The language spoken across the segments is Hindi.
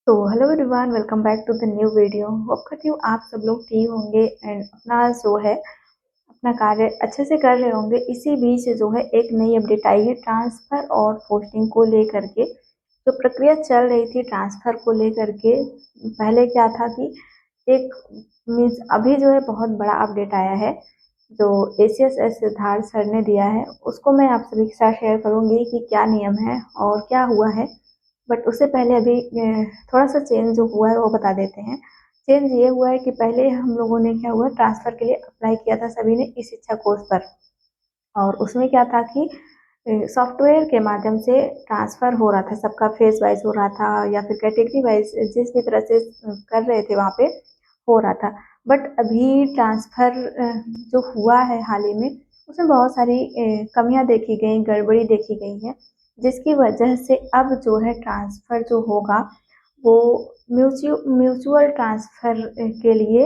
तो hello everyone, welcome back to the new video. Hope करती हूँ आप सब लोग ठीक होंगे एंड अपना जो है अपना कार्य अच्छे से कर रहे होंगे। इसी बीच जो है एक नई अपडेट आई है ट्रांसफ़र और पोस्टिंग को लेकर के। जो प्रक्रिया चल रही थी ट्रांसफ़र को लेकर के, पहले क्या था कि एक मीन्स अभी जो है बहुत बड़ा अपडेट आया है जो एसीएस सिद्धार्थ सर ने दिया है। उसको मैं आप सभी के साथ शेयर करूँगी कि क्या नियम है और क्या हुआ है। बट उससे पहले अभी थोड़ा-सा चेंज जो हुआ है वो बता देते हैं। चेंज ये हुआ है कि पहले हम लोगों ने क्या हुआ ट्रांसफ़र के लिए अप्लाई किया था सभी ने ई-शिक्षा कोर्स पर, और उसमें क्या था कि सॉफ्टवेयर के माध्यम से ट्रांसफ़र हो रहा था, सबका फ़ेज़ वाइज़ हो रहा था या फिर कैटेगरी वाइज़ जिस भी तरह से कर रहे थे वहाँ पे हो रहा था। बट अभी ट्रांसफ़र जो हुआ है हाल ही में, उसमें बहुत सारी कमियाँ देखी गई, गड़बड़ी देखी गई है, जिसकी वजह से अब जो है ट्रांसफ़र जो होगा वो म्यूचुअल ट्रांसफ़र के लिए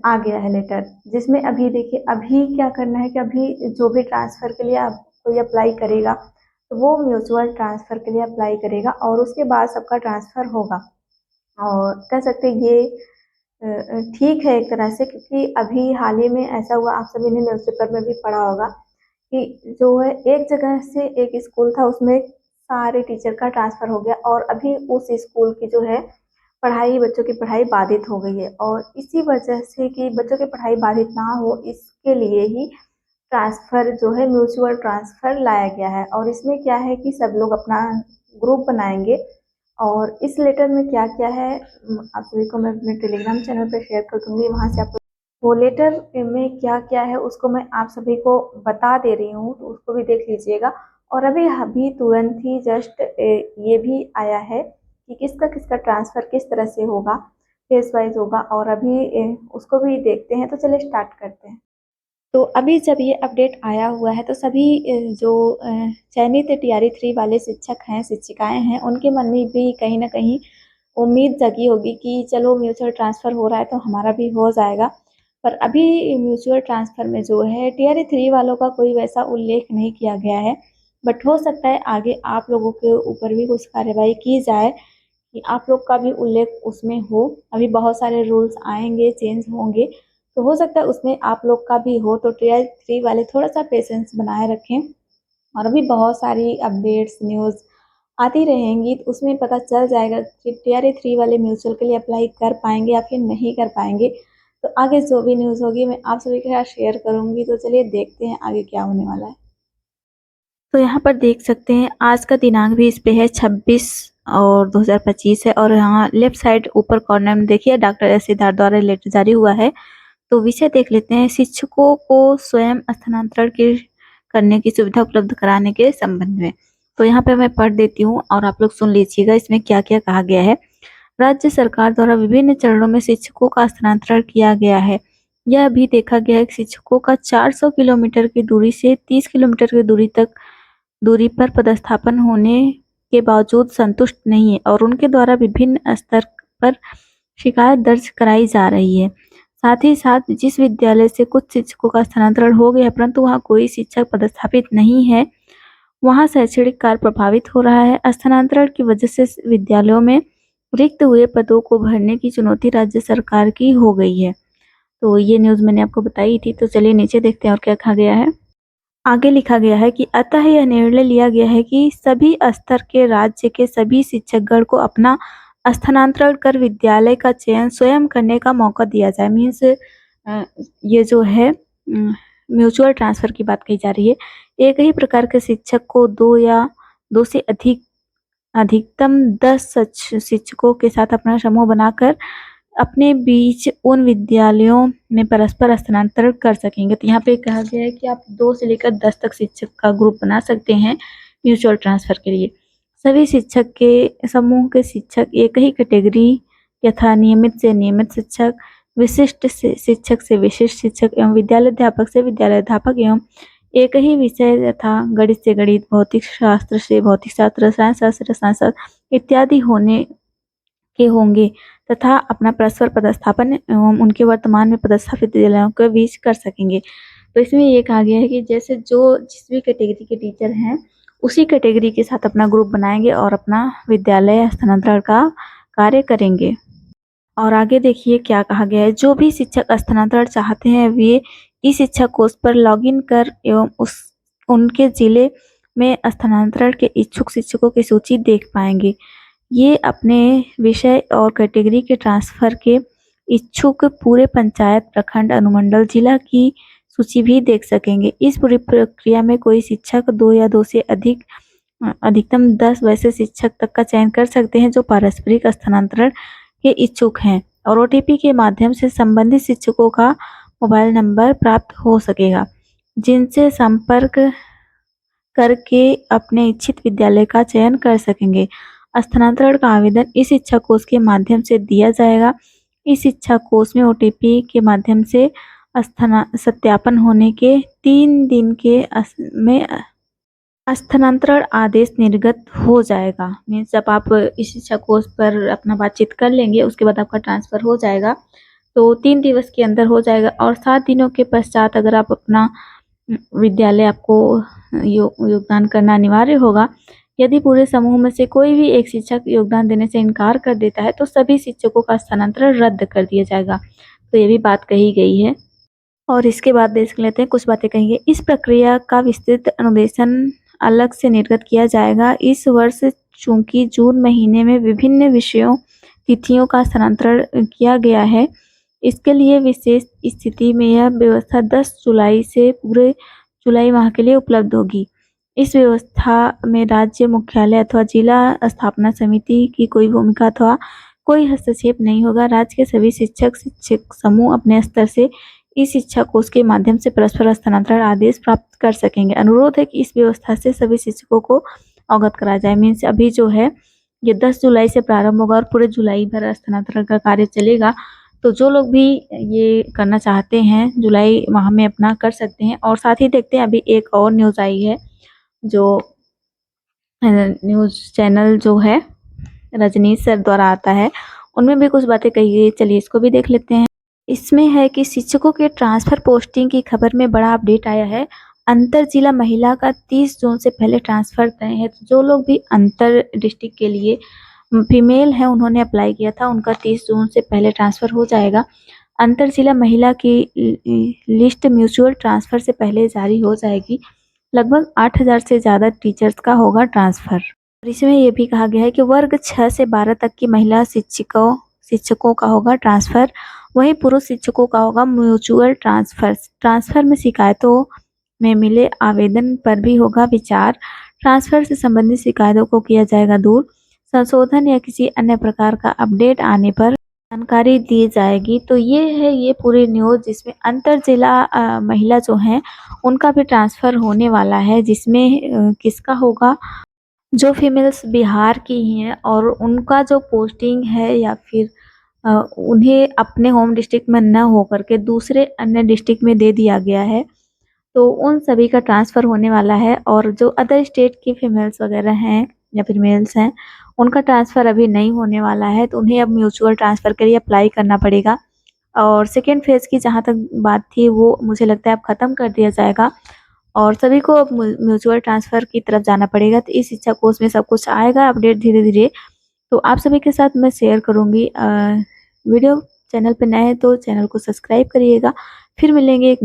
आ गया है लेटर। जिसमें अभी देखिए अभी क्या करना है कि अभी जो भी ट्रांसफ़र के लिए आप कोई अप्लाई करेगा तो वो म्यूचुअल ट्रांसफ़र के लिए अप्लाई करेगा और उसके बाद सबका ट्रांसफ़र होगा। और कह सकते हैं ये ठीक है एक तरह से, क्योंकि अभी हाल ही में ऐसा हुआ, आप सभी ने न्यूज़पेपर में भी पढ़ा होगा कि जो है एक जगह से एक स्कूल था उसमें सारे टीचर का ट्रांसफ़र हो गया और अभी उस स्कूल की जो है पढ़ाई, बच्चों की पढ़ाई बाधित हो गई है। और इसी वजह से कि बच्चों की पढ़ाई बाधित ना हो इसके लिए ही ट्रांसफ़र जो है म्यूचुअल ट्रांसफ़र लाया गया है। और इसमें क्या है कि सब लोग अपना ग्रुप बनाएँगे और इस लेटर में क्या-क्या है आप सभी को मैं अपने टेलीग्राम चैनल पे शेयर कर दूँगी, वहाँ से आप वो लेटर में क्या-क्या है उसको मैं आप सभी को बता दे रही हूँ, तो उसको भी देख लीजिएगा। और अभी तुरंत ही जस्ट ये भी आया है कि किसका-किसका ट्रांसफ़र किस तरह से होगा, फ़ेज़ वाइज़ होगा, और अभी उसको भी देखते हैं। तो चलिए स्टार्ट करते हैं। तो अभी जब ये अपडेट आया हुआ है तो सभी जो चयनित टीआरई 3 वाले शिक्षक हैं, शिक्षिकाएँ हैं, उनके मन में भी कहीं न कहीं उम्मीद जगी होगी कि चलो म्यूचुअल ट्रांसफ़र हो रहा है तो हमारा भी हो जाएगा। पर अभी म्यूचुअल ट्रांसफ़र में जो है टीआरई 3 वालों का कोई वैसा उल्लेख नहीं किया गया है। बट हो सकता है आगे आप लोगों के ऊपर भी कुछ कार्यवाही की जाए कि आप लोग का भी उल्लेख उसमें हो। अभी बहुत सारे रूल्स आएँगे, चेंज होंगे, तो हो सकता है उसमें आप लोग का भी हो। तो टीआरई 3 वाले थोड़ा-सा पेशेंस बनाए रखें और अभी बहुत सारी अपडेट्स, न्यूज़ आती रहेंगी, तो उसमें पता चल जाएगा कि टीआरई 3 वाले म्यूचुअल के लिए अप्लाई कर पाएँगे या फिर नहीं कर पाएँगे। तो आगे जो भी न्यूज़ होगी मैं आप सभी के साथ शेयर करूँगी। तो चलिए देखते हैं आगे क्या होने वाला है। तो यहाँ पर देख सकते हैं आज का दिनांक भी इस पे है 26 और 2025 है, और यहाँ लेफ्ट साइड ऊपर कॉर्नर में देखिए डॉक्टर एस सिद्धार्थ द्वारा लेटर जारी हुआ है। तो विषय देख लेते हैं, शिक्षकों को स्वयं स्थानांतरण की करने की सुविधा उपलब्ध कराने के संबंध में। तो यहाँ पे मैं पढ़ देती हूँ और आप लोग सुन लीजिएगा इसमें क्या-क्या कहा गया है। राज्य सरकार द्वारा विभिन्न चरणों में शिक्षकों का स्थानांतरण किया गया है। यह भी देखा गया है कि शिक्षकों का 400 किलोमीटर की दूरी से 30 किलोमीटर की दूरी पर पदस्थापन होने के बावजूद संतुष्ट नहीं है और उनके द्वारा विभिन्न स्तर पर शिकायत दर्ज कराई जा रही है। साथ ही साथ जिस विद्यालय से कुछ शिक्षकों का स्थानांतरण हो गया है परंतु वहाँ कोई शिक्षक पदस्थापित नहीं है, वहाँ शैक्षणिक कार्य प्रभावित हो रहा है। स्थानांतरण की वजह से विद्यालयों में रिक्त हुए पदों को भरने की चुनौती राज्य सरकार की हो गई है। तो ये न्यूज़ मैंने आपको बताई थी। तो चलिए नीचे देखते हैं और क्या कहा गया है। आगे लिखा गया है कि अतः यह निर्णय लिया गया है कि सभी स्तर के राज्य के सभी शिक्षकगण को अपना स्थानांतरण कर विद्यालय का चयन स्वयं करने का मौका दिया जाए। मीन्स ये जो है म्यूचुअल ट्रांसफ़र की बात कही जा रही है। एक ही प्रकार के शिक्षक को 2 या 2 से अधिकतम 10 शिक्षकों के साथ अपना समूह बनाकर अपने बीच उन विद्यालयों में परस्पर स्थानांतरण कर सकेंगे। तो यहाँ पे कहा गया है कि आप 2 से लेकर 10 तक शिक्षक का ग्रुप बना सकते हैं म्यूचुअल ट्रांसफ़र के लिए। सभी शिक्षक के समूह के शिक्षक एक ही कैटेगरी यथा नियमित से नियमित शिक्षक, विशिष्ट से शिक्षक से विशिष्ट शिक्षक एवं विद्यालयाध्यापक से विद्यालयाध्यापक एवं एक ही विषय यथा गणित से गणित, भौतिक शास्त्र से भौतिक शास्त्र, रसायन शास्त्र रसायन शास्त्र इत्यादि होने के होंगे तथा अपना परस्पर पदस्थापन एवं उनके वर्तमान में पदस्थापित विद्यालयों के बीच कर सकेंगे। तो इसमें ये कहा गया है कि जैसे जो जिस भी कैटेगरी के टीचर हैं उसी कैटेगरी के साथ अपना ग्रुप बनाएंगे और अपना विद्यालय स्थानांतरण का कार्य करेंगे। और आगे देखिए क्या कहा गया है, जो भी शिक्षक स्थानांतरण चाहते हैं वे ई शिक्षा कोष पर लॉगिन कर एवं उनके जिले में स्थानांतरण के इच्छुक शिक्षकों की सूची देख पाएंगे। ये अपने विषय और कैटेगरी के ट्रांसफर के इच्छुक पूरे पंचायत, प्रखंड, अनुमंडल, जिला की सूची भी देख सकेंगे। इस पूरी प्रक्रिया में कोई शिक्षक 2 या 2 से अधिकतम 10 वैसे शिक्षक तक का चयन कर सकते हैं जो पारस्परिक स्थानांतरण के इच्छुक हैं, और ओटीपी के माध्यम से संबंधित शिक्षकों का मोबाइल नंबर प्राप्त हो सकेगा, जिनसे संपर्क करके अपने इच्छित विद्यालय का चयन कर सकेंगे। स्थानांतरण का आवेदन इस शिक्षा कोष के माध्यम से दिया जाएगा। इस शिक्षा कोष में ओटीपी के माध्यम से सत्यापन होने के 3 दिन में स्थानांतरण आदेश निर्गत हो जाएगा। मीन्स जब आप इस शिक्षा कोष पर अपना बातचीत कर लेंगे उसके बाद आपका ट्रांसफ़र हो जाएगा, तो 3 दिवस के अंदर हो जाएगा। और 7 दिनों के पश्चात अगर आप अपना विद्यालय आपको योगदान करना अनिवार्य होगा। यदि पूरे समूह में से कोई भी एक शिक्षक योगदान देने से इनकार कर देता है तो सभी शिक्षकों का स्थानांतरण रद्द कर दिया जाएगा। तो ये भी बात कही गई है। और इसके बाद देख लेते हैं कुछ बातें कही है। इस प्रक्रिया का विस्तृत अनुदेशन अलग से निर्गत किया जाएगा। इस वर्ष चूंकि जून महीने में विभिन्न विषयों तिथियों का स्थानांतरण किया गया है, इसके लिए विशेष स्थिति में यह व्यवस्था 10 जुलाई से पूरे जुलाई माह के लिए उपलब्ध होगी। इस व्यवस्था में राज्य मुख्यालय अथवा जिला स्थापना समिति की कोई भूमिका अथवा कोई हस्तक्षेप नहीं होगा। राज्य के सभी शिक्षक समूह अपने स्तर से इस शिक्षा कोष के माध्यम से परस्पर स्थानांतरण आदेश प्राप्त कर सकेंगे। अनुरोध है कि इस व्यवस्था से सभी शिक्षकों को अवगत कराया जाए। मीन्स अभी जो है ये 10 जुलाई से प्रारंभ होगा और पूरे जुलाई भर स्थानांतरण का कार्य चलेगा। तो जो लोग भी ये करना चाहते हैं जुलाई माह में अपना कर सकते हैं। और साथ ही देखते हैं अभी एक और न्यूज़ आई है, जो न्यूज़ चैनल जो है रजनीश सर द्वारा आता है, उनमें भी कुछ बातें कही गई। चलिए इसको भी देख लेते हैं। इसमें है कि शिक्षकों के ट्रांसफ़र पोस्टिंग की खबर में बड़ा अपडेट आया है। अंतर जिला महिला का 30 जून से पहले ट्रांसफ़र तय है। तो जो लोग भी अंतर डिस्ट्रिक्ट के लिए फीमेल हैं उन्होंने अप्लाई किया था, उनका 30 जून से पहले ट्रांसफ़र हो जाएगा। अंतर जिला महिला की लिस्ट म्यूचुअल ट्रांसफ़र से पहले जारी हो जाएगी। लगभग 8000 से ज़्यादा टीचर्स का होगा ट्रांसफ़र। और इसमें यह भी कहा गया है कि वर्ग 6 से 12 तक की महिला शिक्षकों का होगा ट्रांसफ़र। वहीं पुरुष शिक्षकों का होगा म्यूचुअल ट्रांसफ़र। ट्रांसफ़र में शिकायतों में मिले आवेदन पर भी होगा विचार। ट्रांसफ़र से संबंधित शिकायतों को किया जाएगा दूर। संशोधन या किसी अन्य प्रकार का अपडेट आने पर जानकारी दी जाएगी। तो ये है ये पूरी न्यूज़, जिसमें अंतर जिला महिला जो हैं उनका भी ट्रांसफ़र होने वाला है, जिसमें किसका होगा, जो फीमेल्स बिहार की ही हैं और उनका जो पोस्टिंग है या फिर उन्हें अपने होम डिस्ट्रिक्ट में न होकर के दूसरे अन्य डिस्ट्रिक्ट में दे दिया गया है, तो उन सभी का ट्रांसफ़र होने वाला है। और जो अदर स्टेट की फीमेल्स वगैरह हैं या फिर मेल्स हैं उनका ट्रांसफ़र अभी नहीं होने वाला है, तो उन्हें अब म्यूचुअल ट्रांसफ़र के लिए अप्लाई करना पड़ेगा। और सेकेंड फेज़ की जहाँ तक बात थी वो मुझे लगता है अब ख़त्म कर दिया जाएगा और सभी को अब म्यूचुअल ट्रांसफ़र की तरफ जाना पड़ेगा। तो इस शिक्षा कोष में सब कुछ आएगा अपडेट धीरे-धीरे, तो आप सभी के साथ मैं शेयर करूँगी। वीडियो चैनल पे नए हैं तो चैनल को सब्सक्राइब करिएगा। फिर मिलेंगे एक